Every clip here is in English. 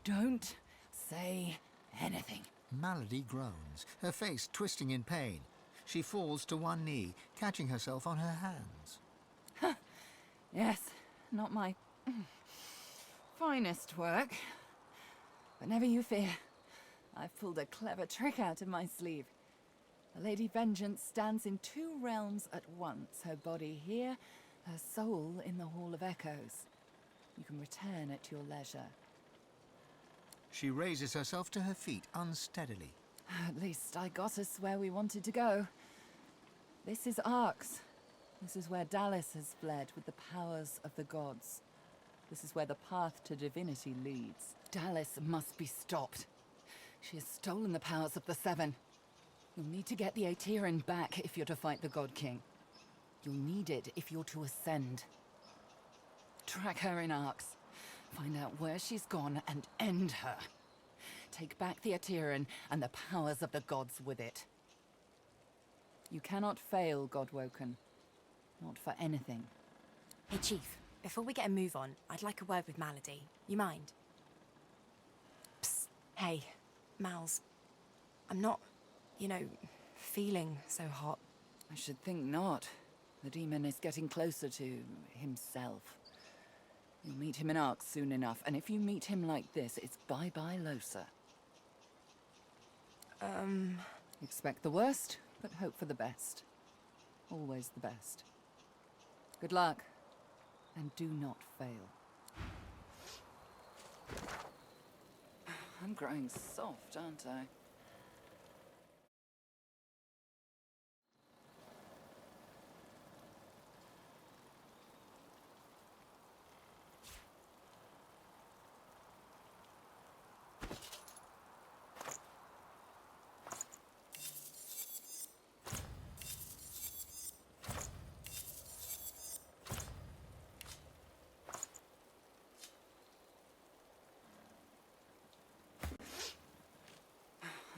Don't say anything. Malady groans, her face twisting in pain. She falls to one knee, catching herself on her hands. Yes, not my finest work. But never you fear. I've pulled a clever trick out of my sleeve. The Lady Vengeance stands in two realms at once. Her body here, her soul in the Hall of Echoes. You can return at your leisure. She raises herself to her feet unsteadily. At least I got us where we wanted to go. This is Arx. This is where Dallas has fled with the powers of the gods. This is where the path to divinity leads. Dallas must be stopped. She has stolen the powers of the Seven. You'll need to get the Aetherin back if you're to fight the God King. You'll need it if you're to ascend. Track her in Arx. Find out where she's gone and end her. Take back the Aetherin and the powers of the gods with it. You cannot fail, Godwoken. Not for anything. Hey, Chief. Before we get a move on, I'd like a word with Malady. You mind? Psst. Hey, Mals. I'm not, feeling so hot. I should think not. The demon is getting closer to himself. You'll meet him in Arx soon enough, and if you meet him like this, it's bye-bye Losa. Expect the worst, but hope for the best. Always the best. Good luck, and do not fail. I'm growing soft, aren't I?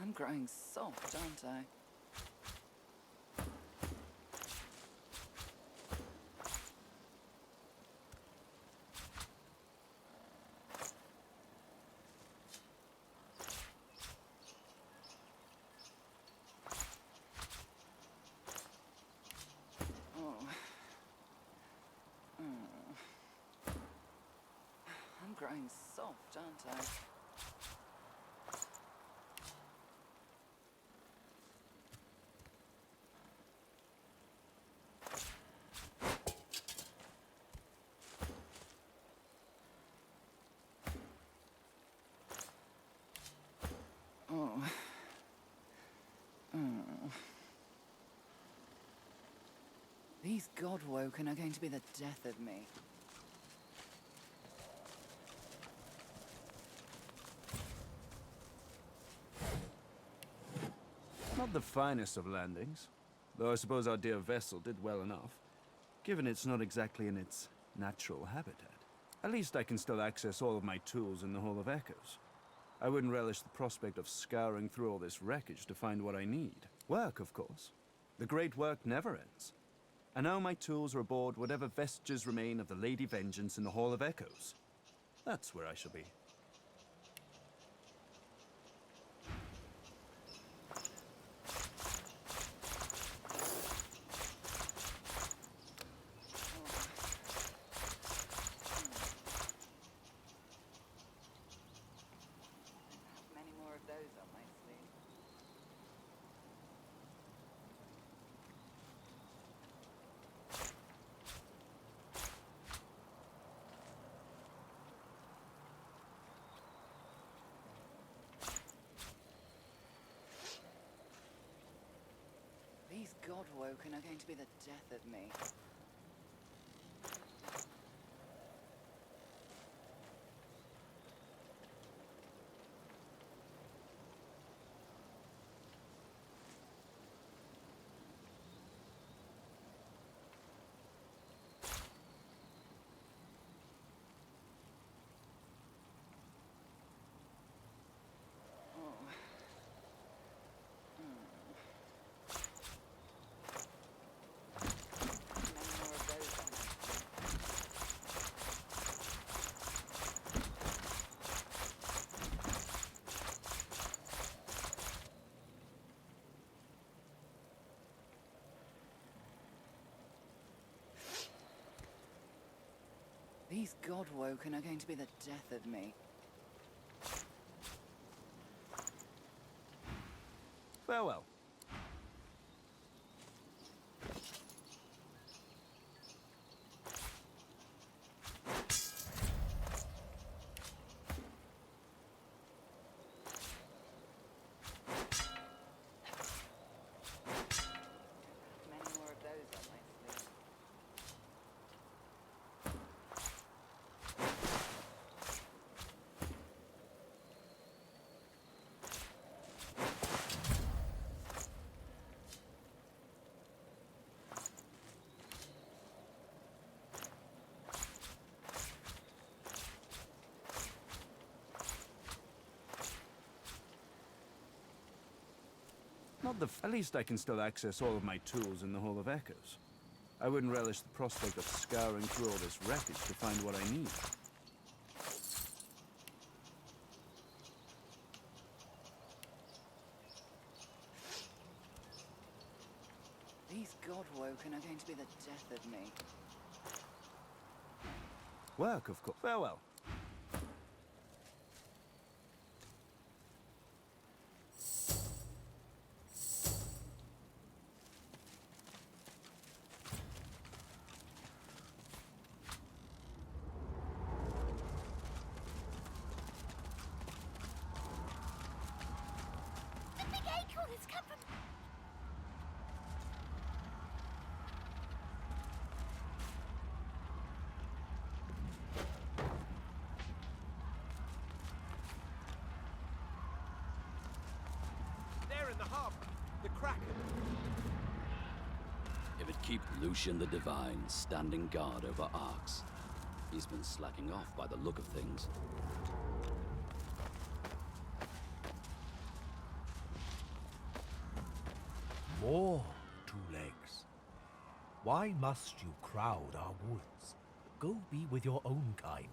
I'm growing soft, aren't I? I'm growing soft, aren't I? These Godwoken are going to be the death of me. Not the finest of landings, though I suppose our dear vessel did well enough, given it's not exactly in its natural habitat. At least I can still access all of my tools in the Hall of Echoes. I wouldn't relish the prospect of scouring through all this wreckage to find what I need. Work, of course. The great work never ends. And now my tools are aboard whatever vestiges remain of the Lady Vengeance in the Hall of Echoes. That's where I shall be. Many more of those on my sleeve. These Godwoken are going to be the death of me. These God-woken are going to be the death of me. Farewell. Many more of those up my sleeve. Not the at least I can still access all of my tools in the Hall of Echoes. I wouldn't relish the prospect of scouring through all this wreckage to find what I need. These God-woken are going to be the death of me. Work, of course. Farewell. The big acorn has come from... There in the harbor, the Kraken. If it keep Lucian the Divine standing guard over Arx. He's been slacking off by the look of things. More two legs. Why must you crowd our woods? Go be with your own kind.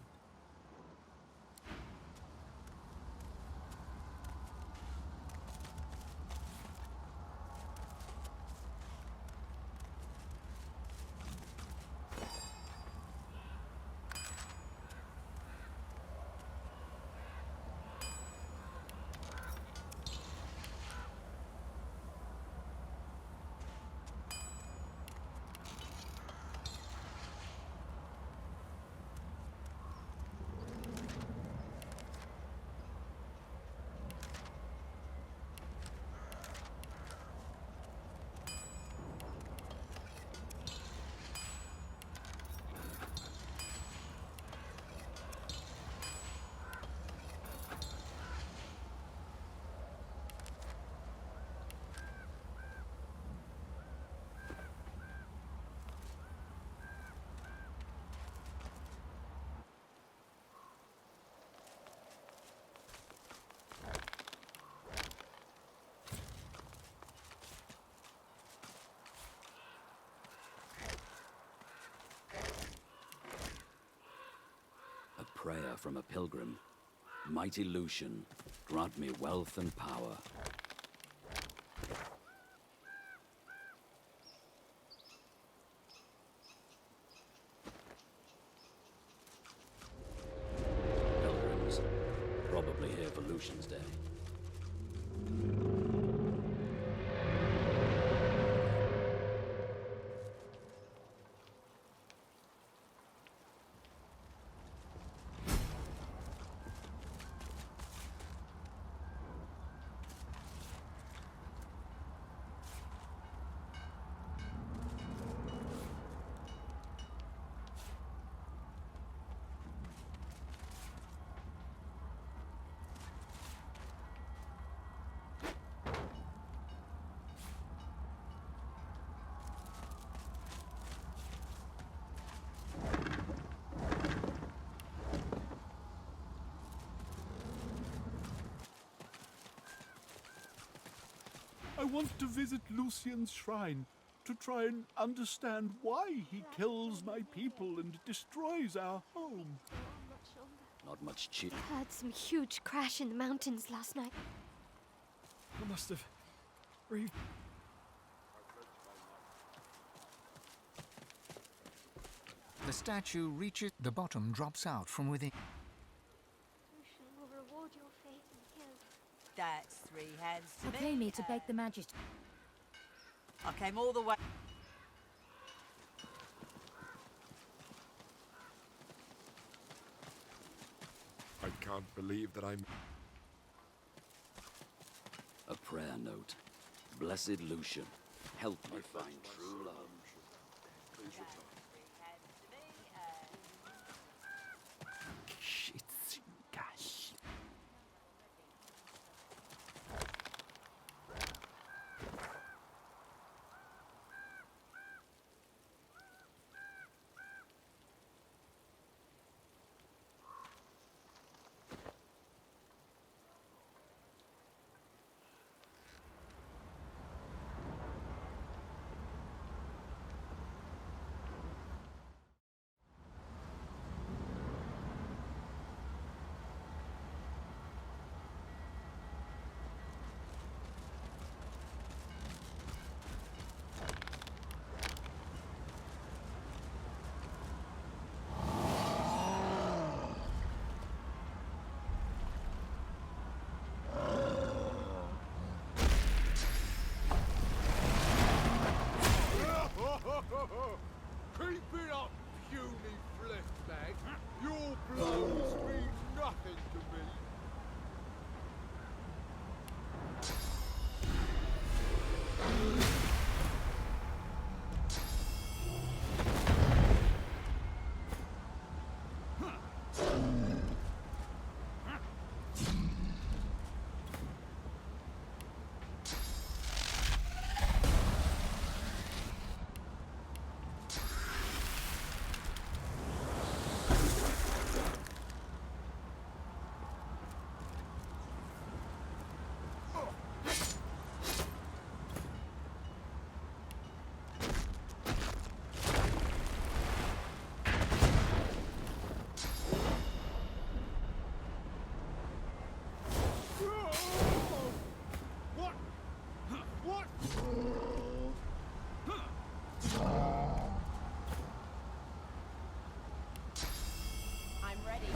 A prayer from a pilgrim. Mighty Lucian, grant me wealth and power. Pilgrims, probably here for Lucian's Day. I want to visit Lucian's shrine to try and understand why he kills my people and destroys our home. Not much cheap. Heard some huge crash in the mountains last night. I must have breathed. The statue reaches the bottom, drops out from within. Lucian will reward your faith and kill. That's 3 hands to Proclaim me to beg the Majesty. I came all the way. I can't believe that I'm... A prayer note. Blessed Lucian, help me find true love. Please return. Keep it up, puny flesh bag. Your blows mean nothing to me. I'm ready.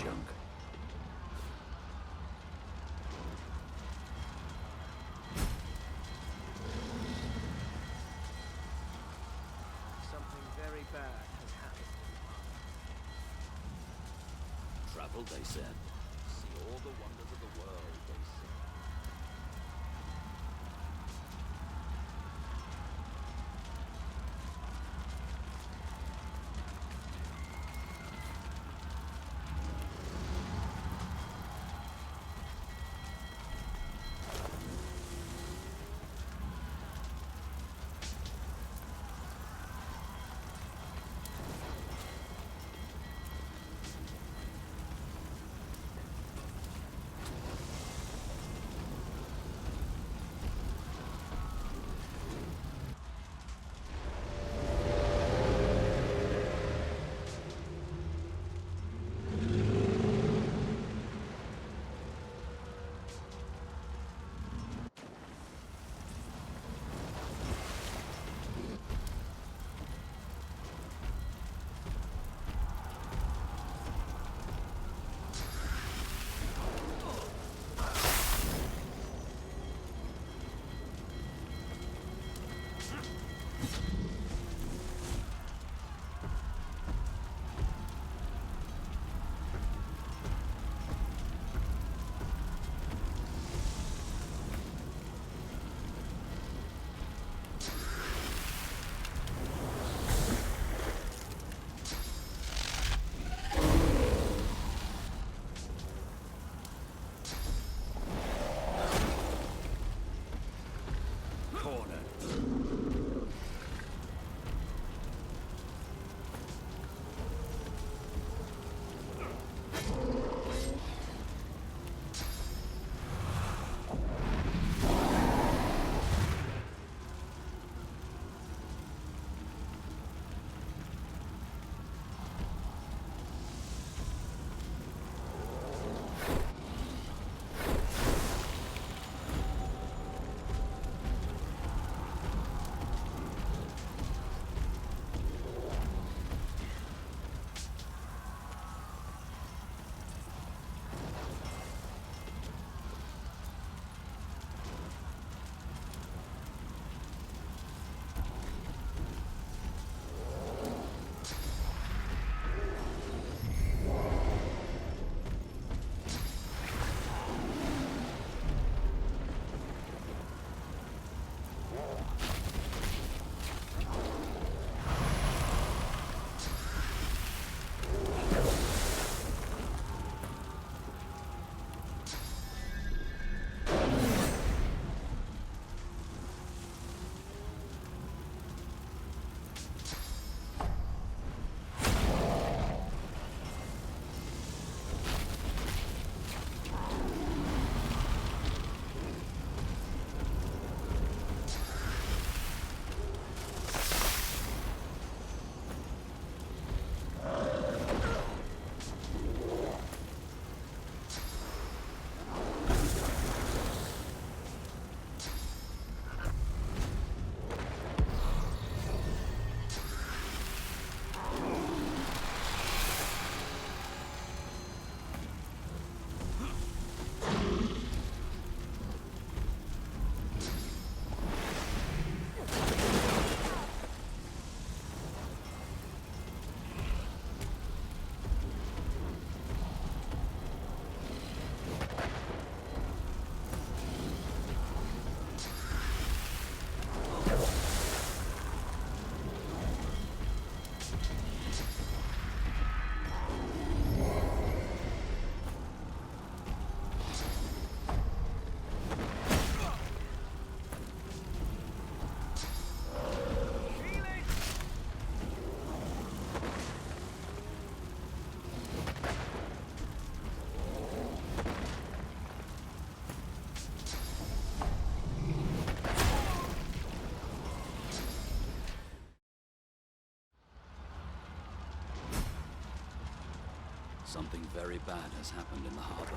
Junk. Something very bad has happened. Travel, they said. See all the wonders of the world, they said. Something very bad has happened in the harbor.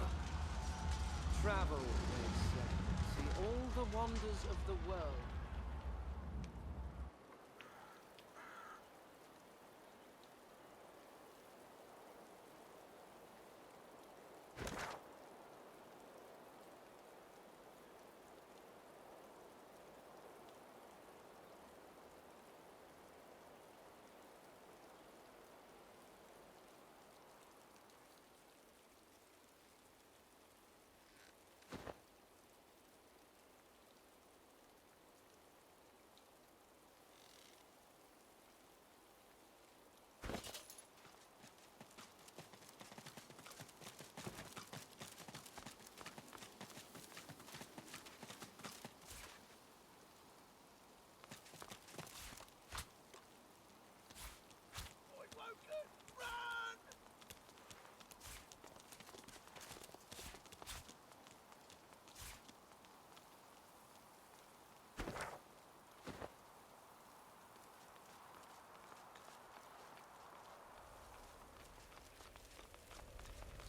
Travel, they say. See all the wonders of the world.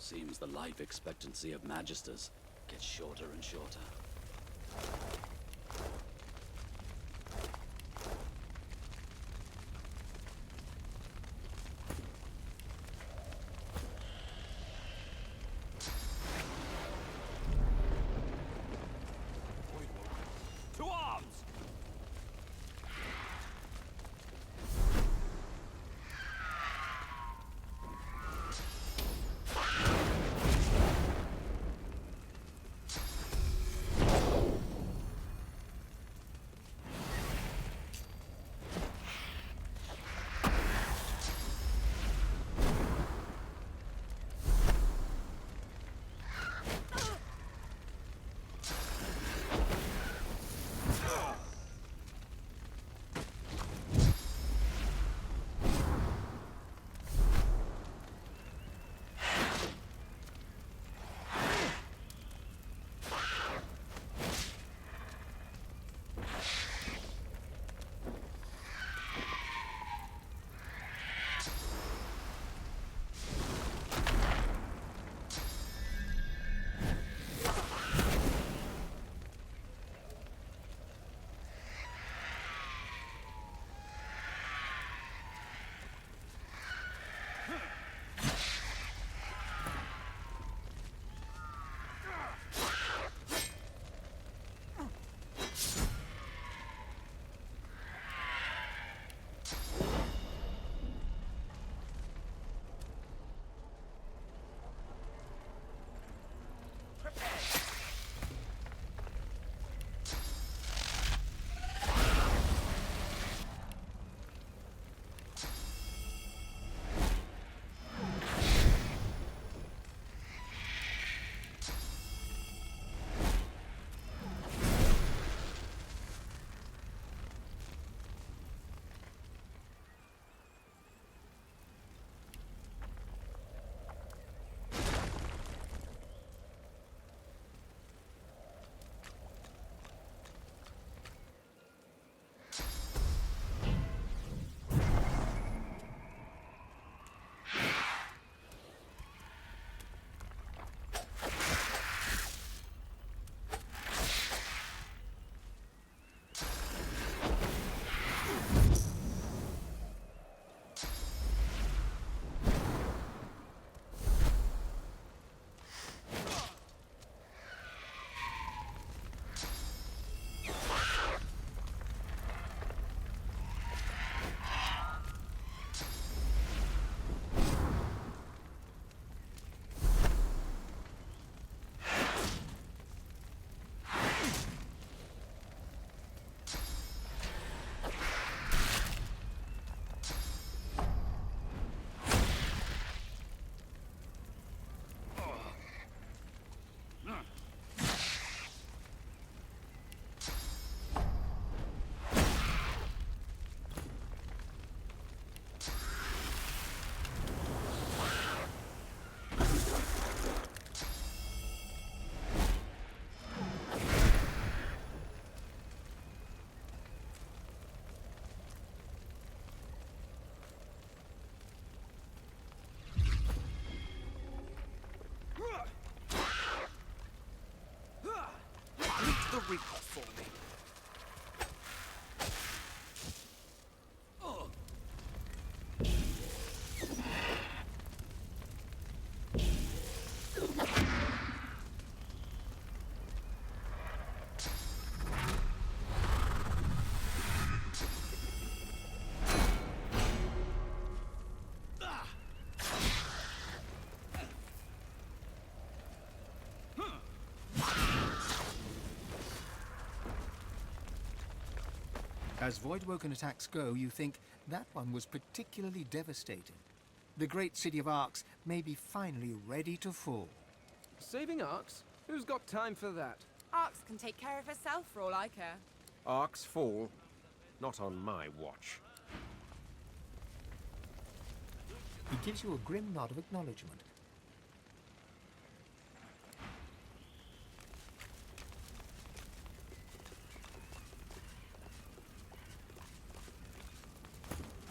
Seems the life expectancy of magisters gets shorter and shorter. To arms! Read that for me. As Voidwoken attacks go, you think that one was particularly devastating. The great city of Arx may be finally ready to fall. Saving Arx? Who's got time for that? Arx can take care of herself for all I care. Arx fall? Not on my watch. He gives you a grim nod of acknowledgement.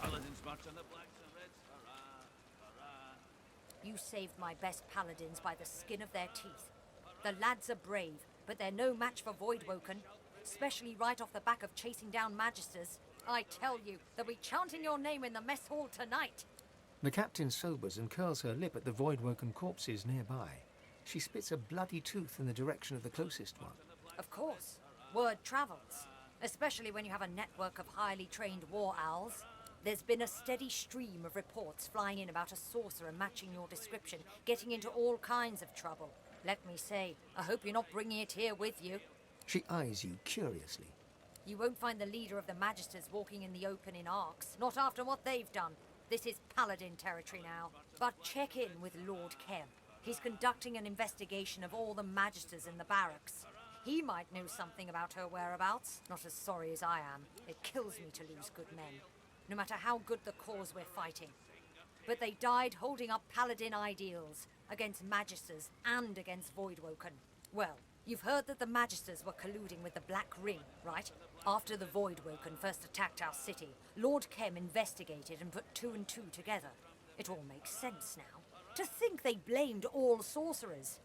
Paladins march on the blacks and reds. Hurrah! Hurrah! You saved my best paladins by the skin of their teeth. The lads are brave, but they're no match for Voidwoken, especially right off the back of chasing down Magisters. I tell you, they'll be chanting your name in the mess hall tonight. The captain sobers and curls her lip at the Voidwoken corpses nearby. She spits a bloody tooth in the direction of the closest one. Of course, word travels, especially when you have a network of highly trained war owls. There's been a steady stream of reports flying in about a sorcerer matching your description, getting into all kinds of trouble. Let me say, I hope you're not bringing it here with you. She eyes you curiously. You won't find the leader of the Magisters walking in the open in Arx, not after what they've done. This is Paladin territory now. But check in with Lord Kem. He's conducting an investigation of all the Magisters in the barracks. He might know something about her whereabouts. Not as sorry as I am. It kills me to lose good men, no matter how good the cause we're fighting. But they died holding up Paladin ideals against Magisters and against Voidwoken. Well, you've heard that the Magisters were colluding with the Black Ring, right? After the Voidwoken first attacked our city, Lord Kem investigated and put two and two together. It all makes sense now. To think they blamed all sorcerers.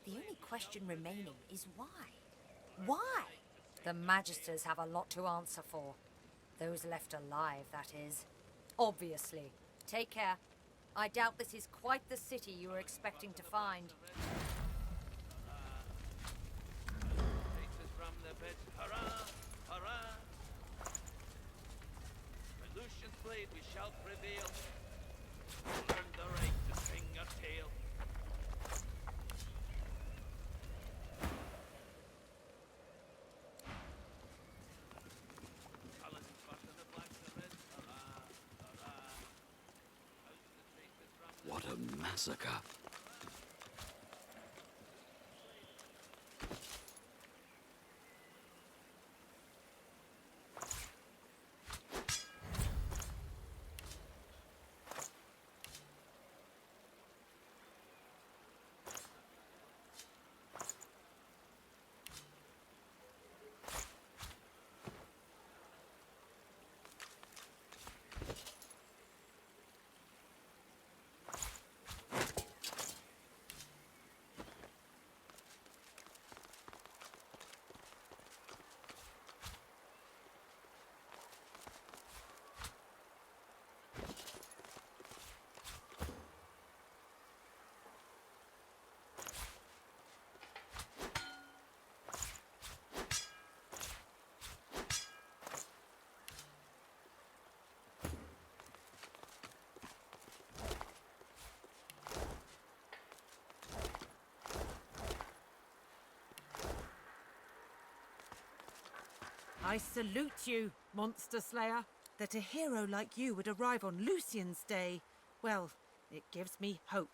The only question remaining is why? Why? The Magisters have a lot to answer for. Those left alive, that is. Obviously. Take care. I doubt this is quite the city you were expecting to find. Takes us from the bed. Hurrah! Hurrah! By Lucian's blade we shall prevail. Learn the right to swing a tail. Paladins march on the blacks and reds. Hurrah! Hurrah! Out the traces from the What a massacre. I salute you, Monster Slayer. That a hero like you would arrive on Lucian's Day, well, it gives me hope.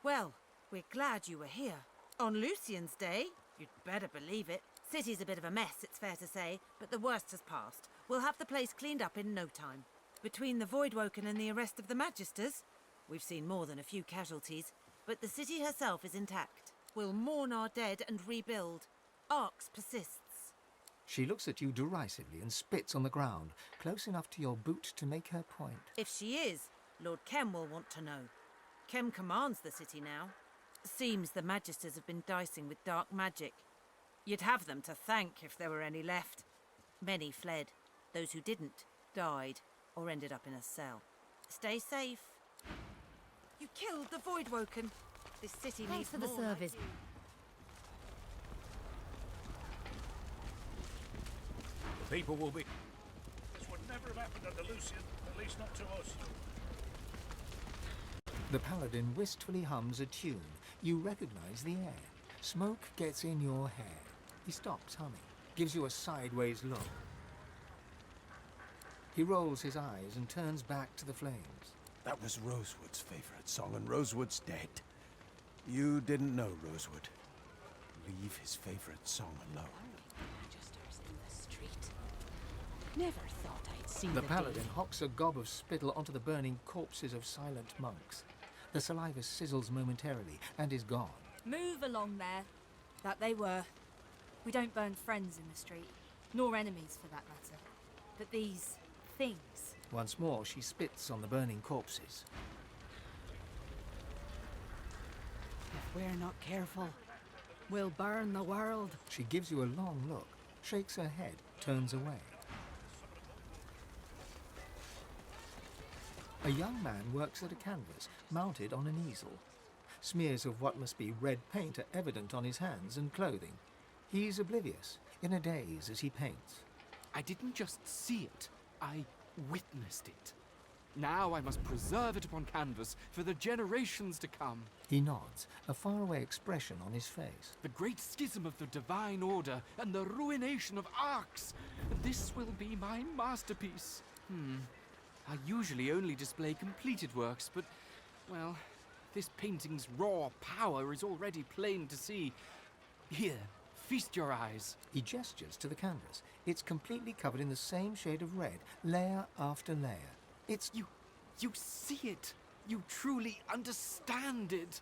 Well, we're glad you were here. On Lucian's Day? You'd better believe it. City's a bit of a mess, it's fair to say, but the worst has passed. We'll have the place cleaned up in no time. Between the Voidwoken and the arrest of the Magisters, we've seen more than a few casualties, but the city herself is intact. We'll mourn our dead and rebuild. Arx persists. She looks at you derisively and spits on the ground, close enough to your boot to make her point. If she is, Lord Kem will want to know. Kem commands the city now. Seems the Magisters have been dicing with dark magic. You'd have them to thank if there were any left. Many fled. Those who didn't died or ended up in a cell. Stay safe. You killed the Voidwoken. This city Thanks needs for the more service. like you. The people will be... This would never have happened under Lucian, at least not to us. The paladin wistfully hums a tune. You recognize the air. Smoke gets in your hair. He stops humming, gives you a sideways look. He rolls his eyes and turns back to the flames. That was Rosewood's favorite song, and Rosewood's dead. You didn't know Rosewood. Leave his favorite song alone. Magisters in the street. Never thought I'd see The day. paladin hocks a gob of spittle onto the burning corpses of silent monks. The saliva sizzles momentarily and is gone. Move along there. That they were. We don't burn friends in the street, nor enemies for that matter. But these things. Once more, she spits on the burning corpses. If we're not careful, we'll burn the world. She gives you a long look, shakes her head, turns away. A young man works at a canvas, mounted on an easel. Smears of what must be red paint are evident on his hands and clothing. He's oblivious, in a daze as he paints. I didn't just see it, I witnessed it. Now I must preserve it upon canvas for the generations to come. He nods, a faraway expression on his face. The great schism of the Divine Order and the ruination of Arx. This will be my masterpiece. I usually only display completed works, but, well, this painting's raw power is already plain to see. Here, feast your eyes. He gestures to the canvas. It's completely covered in the same shade of red, layer after layer. It's... You see it. You truly understand it.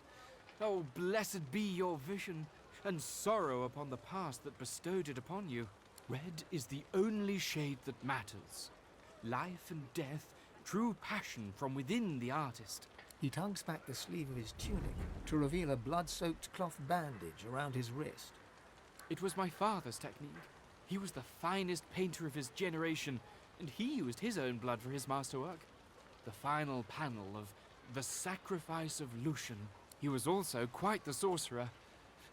Oh, blessed be your vision, and sorrow upon the past that bestowed it upon you. Red is the only shade that matters. Life and death, true passion from within the artist. He tugs back the sleeve of his tunic to reveal a blood-soaked cloth bandage around his wrist. It was my father's technique. He was the finest painter of his generation, and he used his own blood for his masterwork. The final panel of The Sacrifice of Lucian. He was also quite the sorcerer.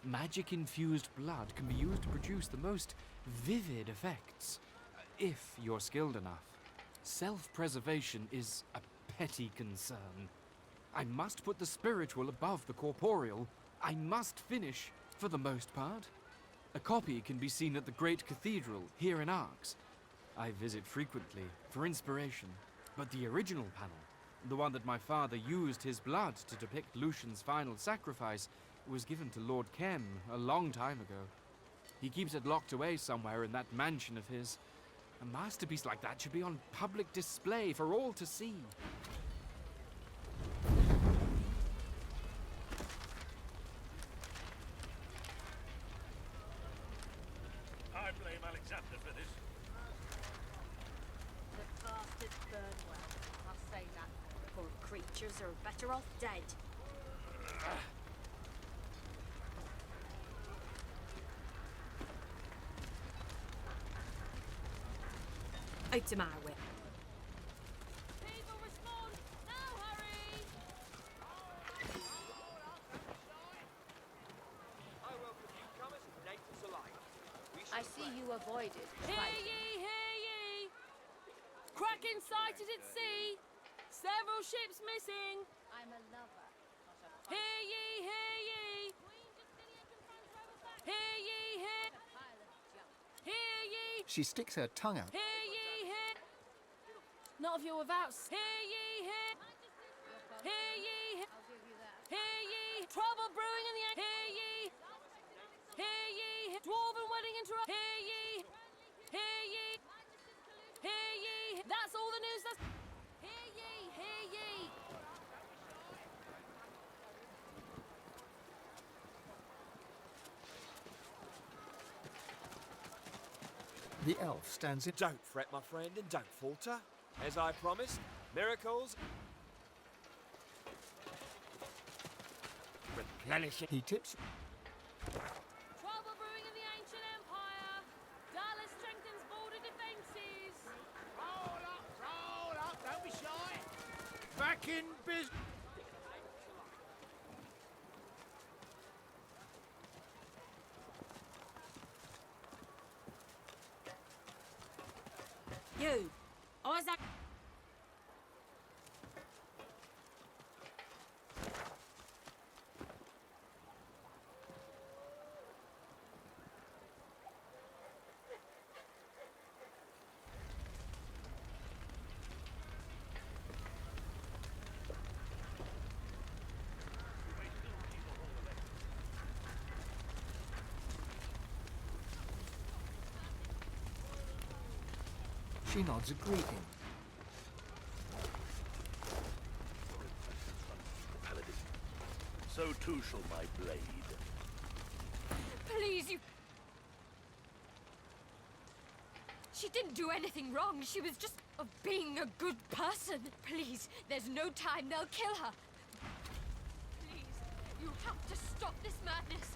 Magic-infused blood can be used to produce the most vivid effects, if you're skilled enough. Self-preservation is a petty concern. I must put the spiritual above the corporeal. I must finish, for the most part. A copy can be seen at the Great Cathedral, here in Arx. I visit frequently, for inspiration. But the original panel, the one that my father used his blood to depict Lucian's final sacrifice, was given to Lord Kem a long time ago. He keeps it locked away somewhere in that mansion of his. A masterpiece like that should be on public display for all to see. I blame Alexander for this. The bastards burn well. I'll say that. Poor creatures are better off dead. Out to my whip. People respond! Now hurry! I welcome newcomers and natives alike. I see you avoided. Hear ye, hear ye! Kraken sighted at sea! Several ships missing! I'm a lover, not a Hear ye, hear ye! Hear ye, hear... Hear ye! She sticks her tongue out. Hear ye, hear... Not if you're without... Hear ye, hear... Hear ye, hear... Hear ye! Trouble brewing in the air! Hear ye! Hear ye! Dwarven wedding interrupt! Hear ye! Hear ye! Hear ye! That's all the news that's... Hear ye! Hear ye! The elf stands in... Don't fret, my friend, and don't falter. As I promised, miracles... replenishing... He tips... Trouble brewing in the ancient She nods a greeting. Paladin. So too shall my blade. Please, you... She didn't do anything wrong. She was just being a good person. Please, there's no time. They'll kill her. Please, you have to stop this madness.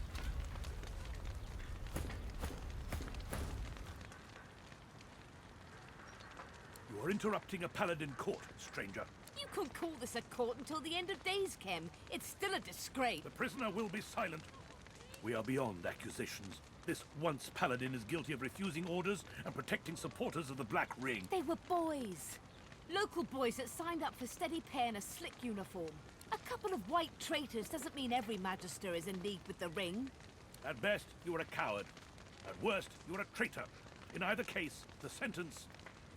You are interrupting a paladin court, stranger. You couldn't call this a court until the end of days, Kem. It's still a disgrace. The prisoner will be silent. We are beyond accusations. This once paladin is guilty of refusing orders and protecting supporters of the Black Ring. They were boys. Local boys that signed up for steady pay and a slick uniform. A couple of white traitors doesn't mean every Magister is in league with the Ring. At best, you are a coward. At worst, you are a traitor. In either case, the sentence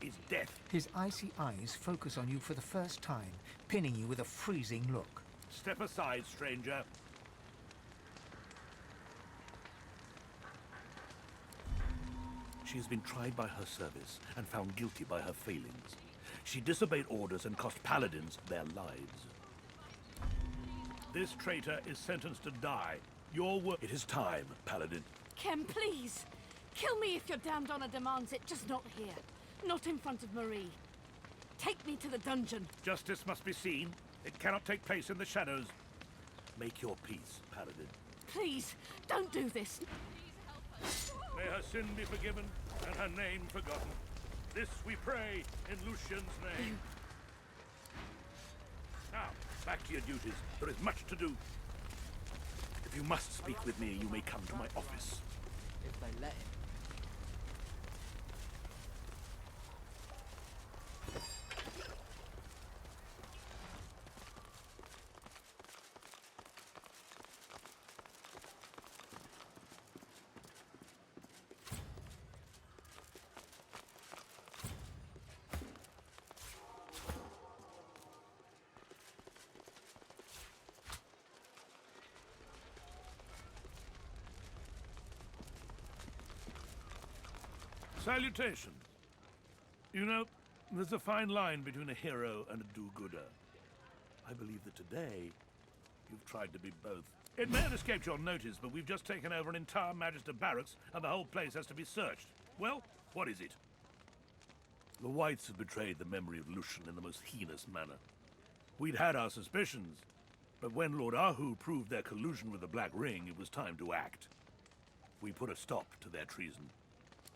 is death. His icy eyes focus on you for the first time, pinning you with a freezing look. Step aside, stranger. She has been tried by her service and found guilty by her failings. She disobeyed orders and cost paladins their lives. This traitor is sentenced to die. Your work. It is time, paladin. Kem, please. Kill me if your damned honor demands it, just not here. Not in front of Marie. Take me to the dungeon. Justice must be seen. It cannot take place in the shadows. Make your peace, paladin. Please, don't do this. May her sin be forgiven and her name forgotten. This we pray in Lucian's name. Now, back to your duties. There is much to do. If you must speak with me, you may come to my office. If they let him. Salutations. You know, there's a fine line between a hero and a do-gooder. I believe that today, you've tried to be both. It may have escaped your notice, but we've just taken over an entire Magister barracks, and the whole place has to be searched. Well, what is it? The Whites have betrayed the memory of Lucian in the most heinous manner. We'd had our suspicions, but when Lord Ahu proved their collusion with the Black Ring, it was time to act. We put a stop to their treason.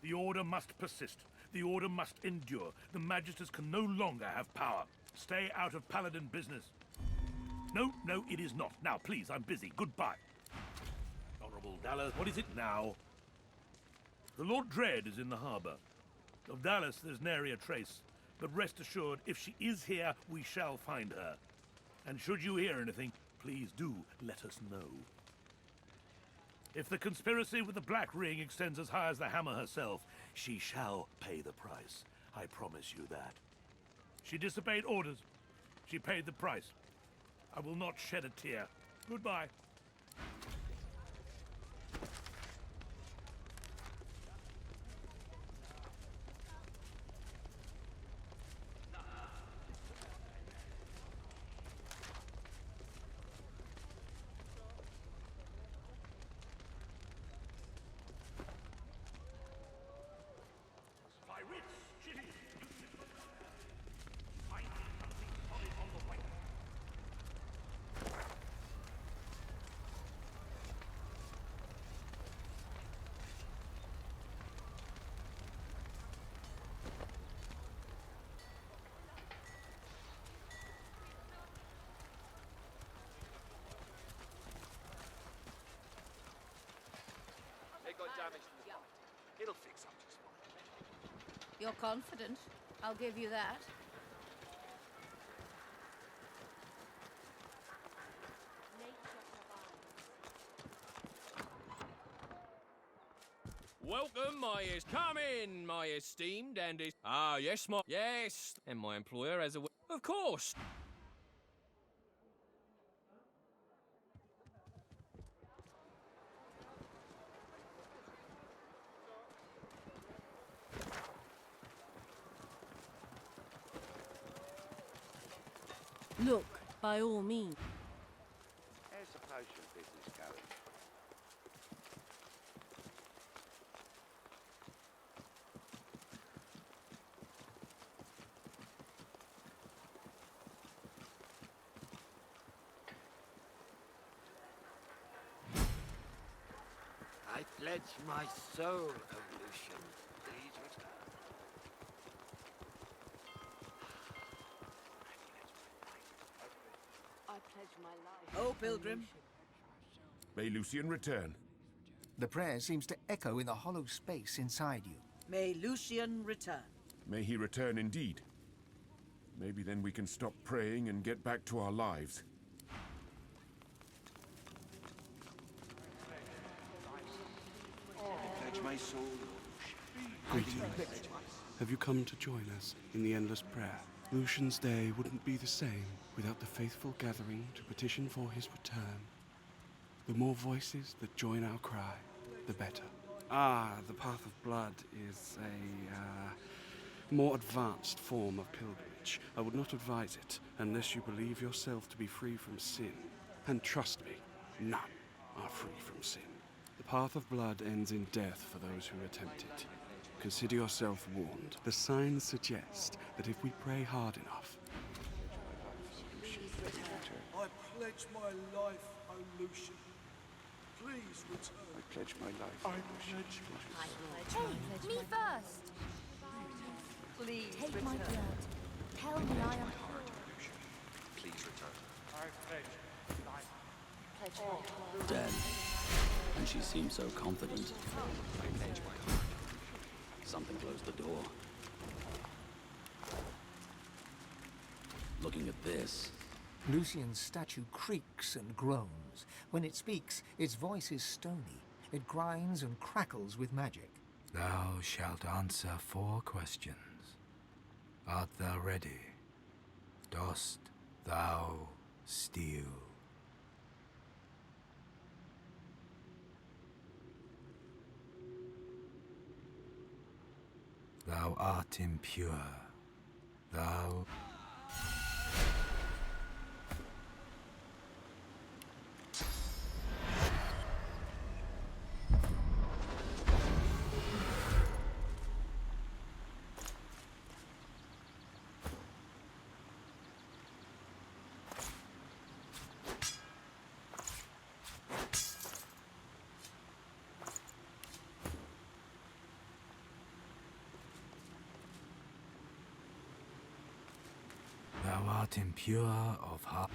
The Order must persist. The Order must endure. The Magisters can no longer have power. Stay out of Paladin business. No, it is not. Now, please, I'm busy. Goodbye. Honorable Dallas, what is it now? The Lord Dread is in the harbor. Of Dallas, there's nary a trace. But rest assured, if she is here, we shall find her. And should you hear anything, please do let us know. If the conspiracy with the Black Ring extends as high as the Hammer herself, she shall pay the price. I promise you that. She disobeyed orders. She paid the price. I will not shed a tear. Goodbye. Damage to the bite. It'll fix up just fine. You're confident. I'll give you that. Welcome, come in, my esteemed and yes, and my employer as a of course. Look, by all means. How's the potion business going? I pledge my soul, O Lucian. Please return. I pledge my life. Oh, Pilgrim. May Lucian return. The prayer seems to echo in the hollow space inside you. May Lucian return. May he return indeed. Maybe then we can stop praying and get back to our lives. I pledge my soul, Greetings. Have you come to join us in the endless prayer? Lucian's day wouldn't be the same without the faithful gathering to petition for his return. The more voices that join our cry, the better. Ah, the Path of Blood is a more advanced form of pilgrimage. I would not advise it unless you believe yourself to be free from sin. And trust me, none are free from sin. The Path of Blood ends in death for those who attempt it. Consider yourself warned. The signs suggest that if we pray hard enough... I pledge my life, O Lucian. Please return. I pledge my life. I pledge my Hey, me first! Please Take return. my blood. Tell me I am... Please return. I pledge life. Dead. And she seemed so confident. I pledge my heart. Something closed the door. Looking at this, Lucian's statue creaks and groans. When it speaks, its voice is stony. It grinds and crackles with magic. Thou shalt answer 4 questions. Art thou ready? Dost thou steal? Thou art impure. Thou... Thou art impure of heart.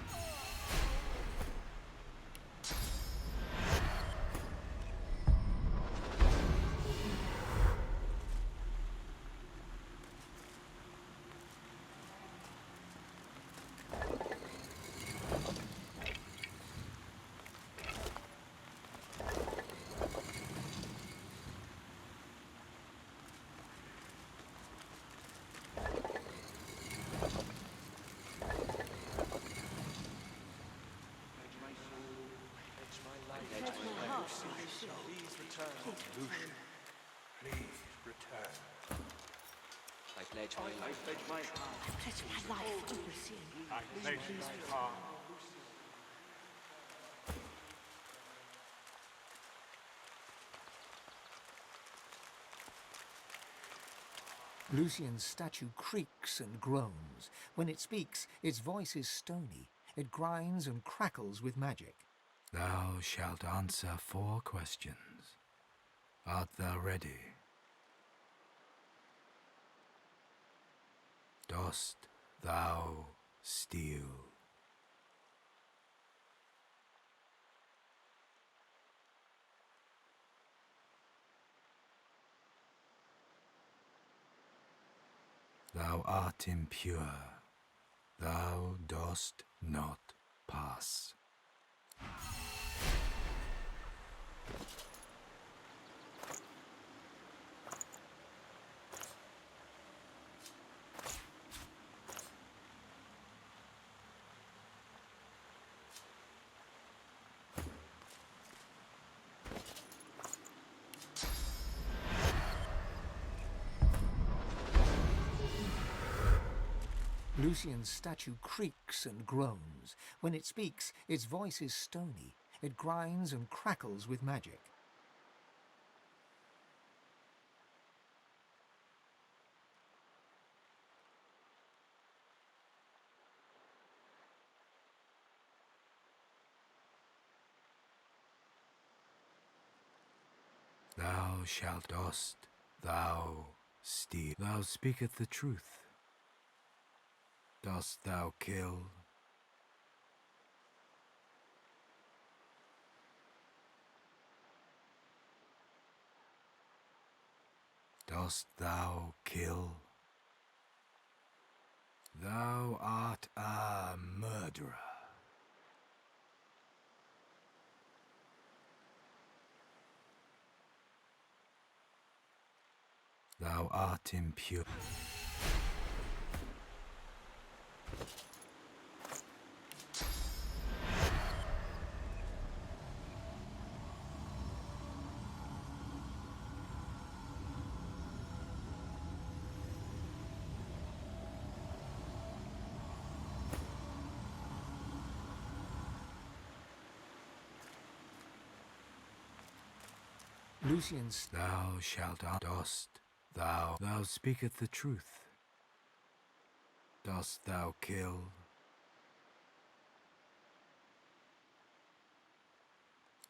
Please return. Lucian, please return. I pledge my life. I pledge my heart. I pledge my life to Lucian. I pledge my heart. Lucian's statue creaks and groans. When it speaks, its voice is stony. It grinds and crackles with magic. Thou shalt answer 4 questions. Art thou ready? Dost thou steal? Thou art impure. Thou dost not pass. Lucian's statue creaks and groans. When it speaks, its voice is stony. It grinds and crackles with magic. Thou shalt dost, thou steal. Thou speaketh the truth. Dost thou kill? Dost thou kill? Thou art a murderer. Thou art impure. Lucian's Thou shalt dost thou speaketh the truth. Dost thou kill?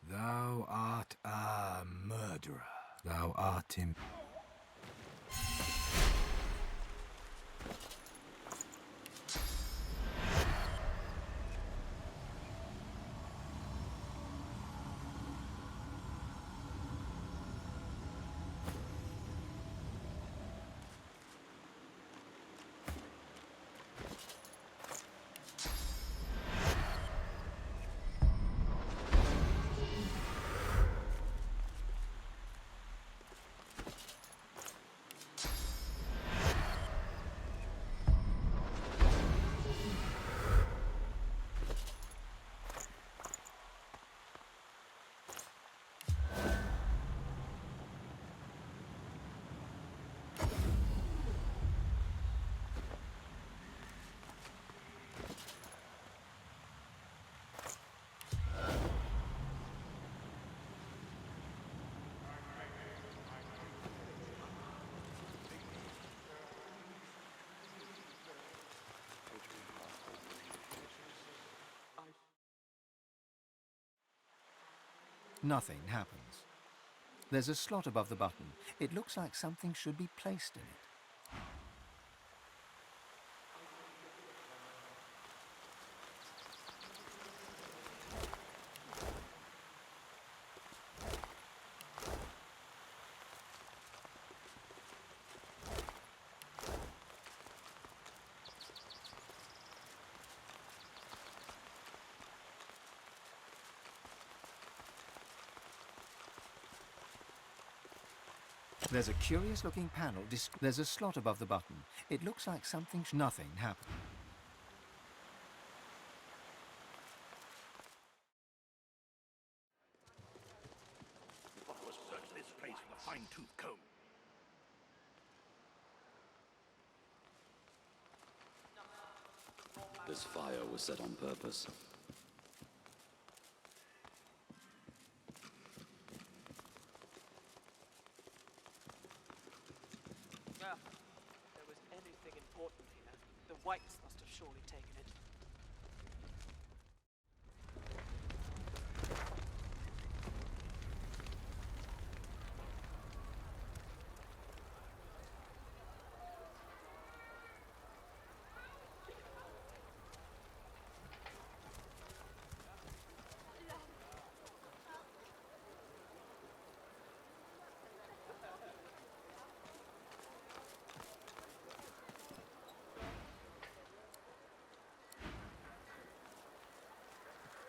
Thou art a murderer. Thou art Nothing happens. There's a slot above the button. It looks like something should be placed in it. There's a curious-looking panel. There's a slot above the button. It looks like something. Nothing happened. What was search this place with a fine-tooth comb? This fire was set on purpose. If there was anything important here, the Whites must have surely taken it.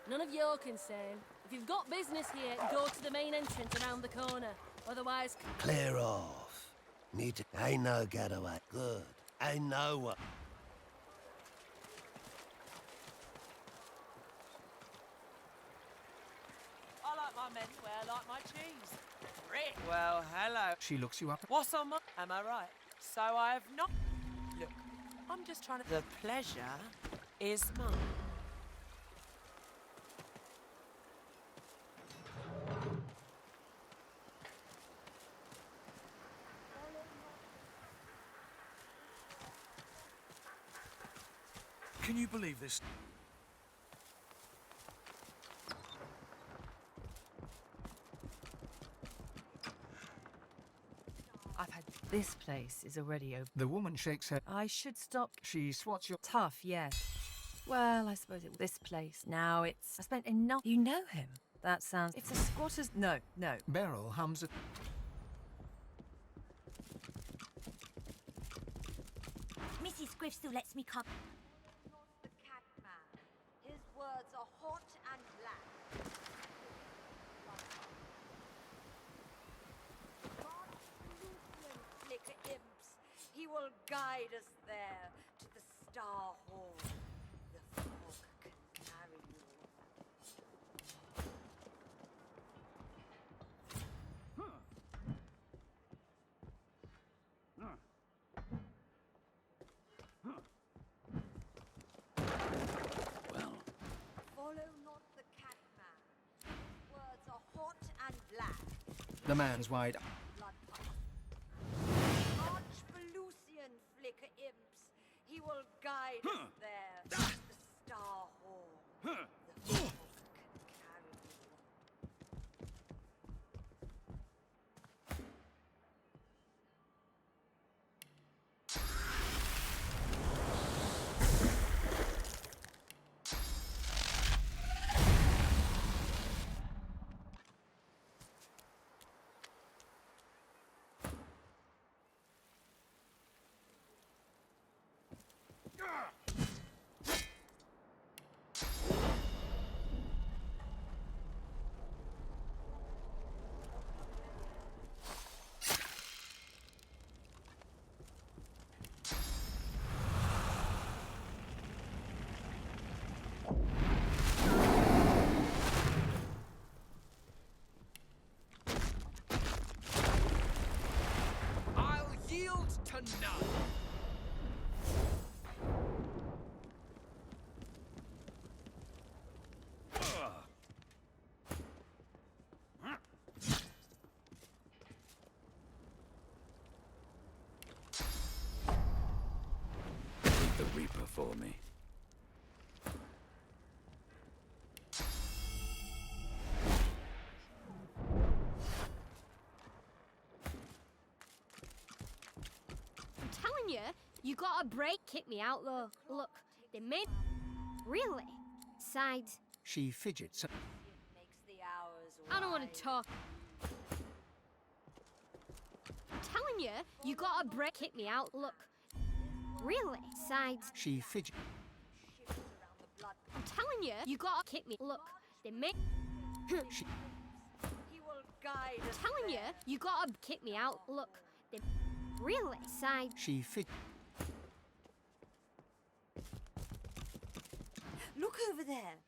None of your concern. If you've got business here, go to the main entrance around the corner. Otherwise... Clear off. Ain't no getaway. Good. Ain't no one. I like my menswear like my cheese. Rick. Well, hello. She looks you up. What's on my... Am I right? So I have not... Look, I'm just trying to... The pleasure is mine. Can you believe this? I've had... This place is already open. The woman shakes her. I should stop. She swats your... Tough, yes. Well, I suppose it was this place. Now it's... I spent enough... You know him? That sounds... If the squatters... No, no. Beryl hums a... Mrs. Griff still lets me come. The cat man. His words are hot and black. Flicker imps. He will guide us there to the Star Hall. The fog can carry you. Follow not the cat man. His words are hot and black. The man's wide... March for Lucian, flicker imps. He will guide us there to the Star Hall. The fog can carry you. I'll yield to none. The Reaper for me. I'm telling you, you got a break. Kick me out, though. Look, they made... Really? Sides. She fidgets. I don't want to talk. I'm telling you, you got a break. Kick me out. Look. Really? Sides. She fidgets. I'm telling you, you got to kick me. Look, they made... She... He will guide I'm us telling you, there. you got to kick me out. Look, they... Really? Sides. She fidgets. Look over there.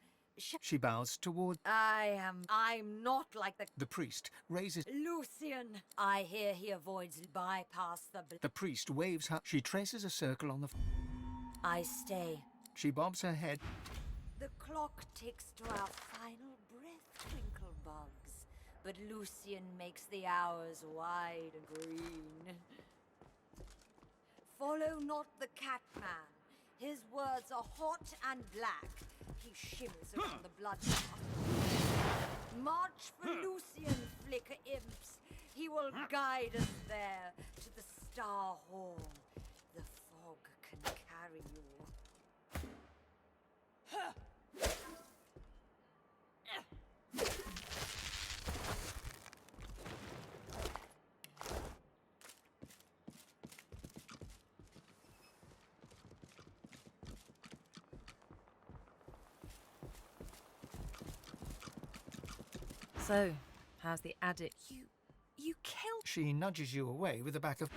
She bows toward... I'm not like the... The priest raises... Lucian. I hear he avoids bypass the... The priest waves her... She traces a circle on the... I stay. She bobs her head. The clock ticks to our final breath, twinkle bugs. But Lucian makes the hours wide and green. Follow not the cat man. His words are hot and black. He shimmers around the bloodbath. March for Lucian, flicker imps. He will guide us there to the Star Hall. The fog can carry you. So, how's the addict? You killed... She nudges you away with the back of...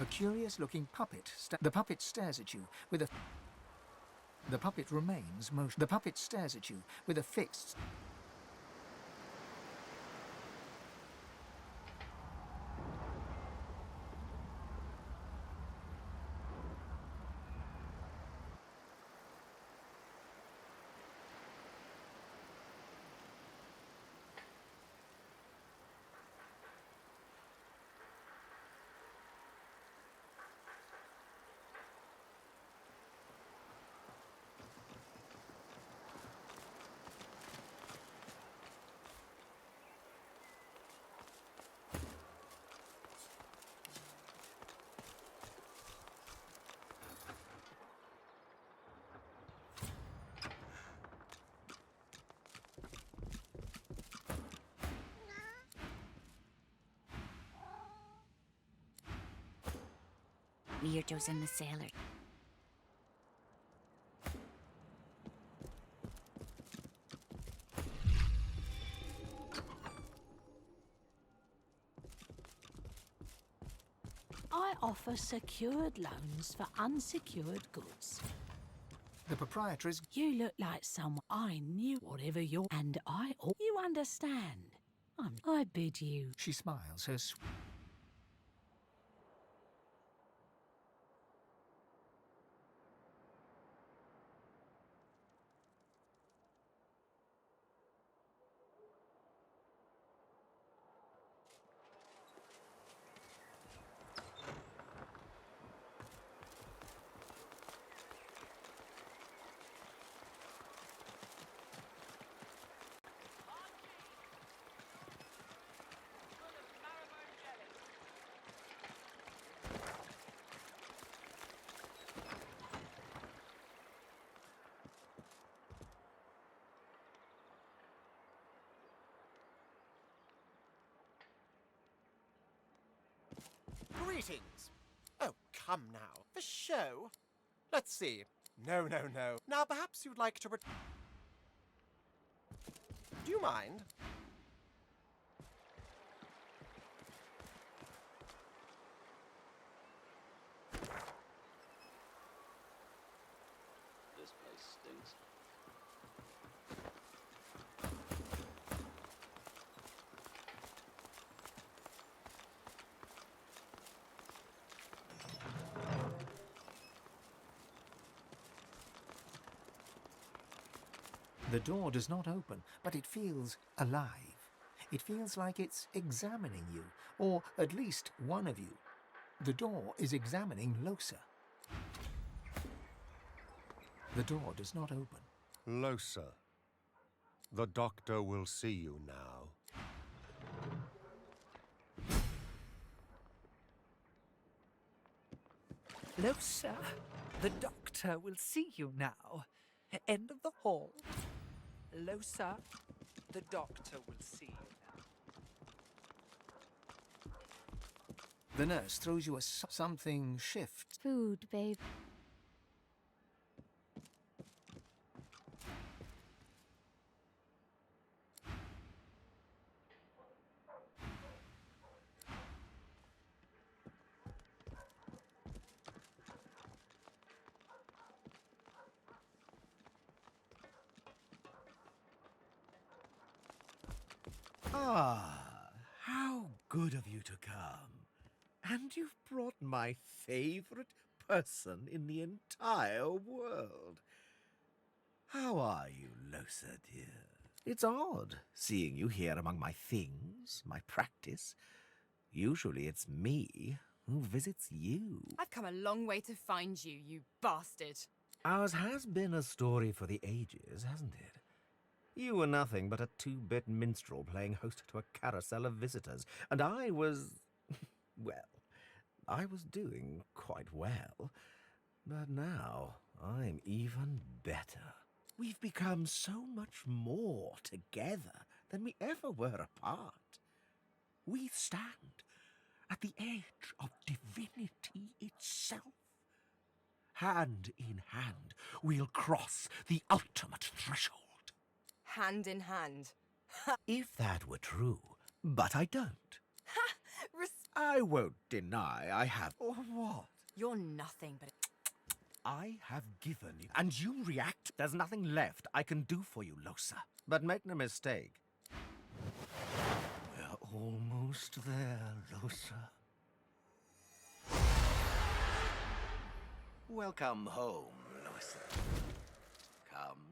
A curious-looking puppet. The puppet stares at you with a... The puppet remains motion. The puppet stares at you with a fixed... Weirdos in the cellar. I offer secured loans for unsecured goods. The proprietress... You look like someone I knew, whatever you're... And you understand. I bid you... She smiles, her... Greetings. Oh, come now. The show? Let's see. No. Now, perhaps you'd like to Do you mind? This place stinks. The door does not open, but it feels alive. It feels like it's examining you, or at least one of you. The door is examining Losa. The door does not open. Losa, the doctor will see you now. Losa, the doctor will see you now. End of the hall. Losa, the doctor will see you now. The nurse throws you a something shift. Food, babe. Ah, how good of you to come. And you've brought my favorite person in the entire world. How are you, Losa, dear? It's odd seeing you here among my things, my practice. Usually it's me who visits you. I've come a long way to find you, you bastard. Ours has been a story for the ages, hasn't it? You were nothing but a two-bit minstrel playing host to a carousel of visitors, and I was... well, I was doing quite well. But now, I'm even better. We've become so much more together than we ever were apart. We stand at the edge of divinity itself. Hand in hand, we'll cross the ultimate threshold. Hand in hand. If that were true, but I don't. Ha! I won't deny I have... Or what? You're nothing but... I have given you... And you react? There's nothing left I can do for you, Losa. But make no mistake. We're almost there, Losa. Welcome home, Losa. Come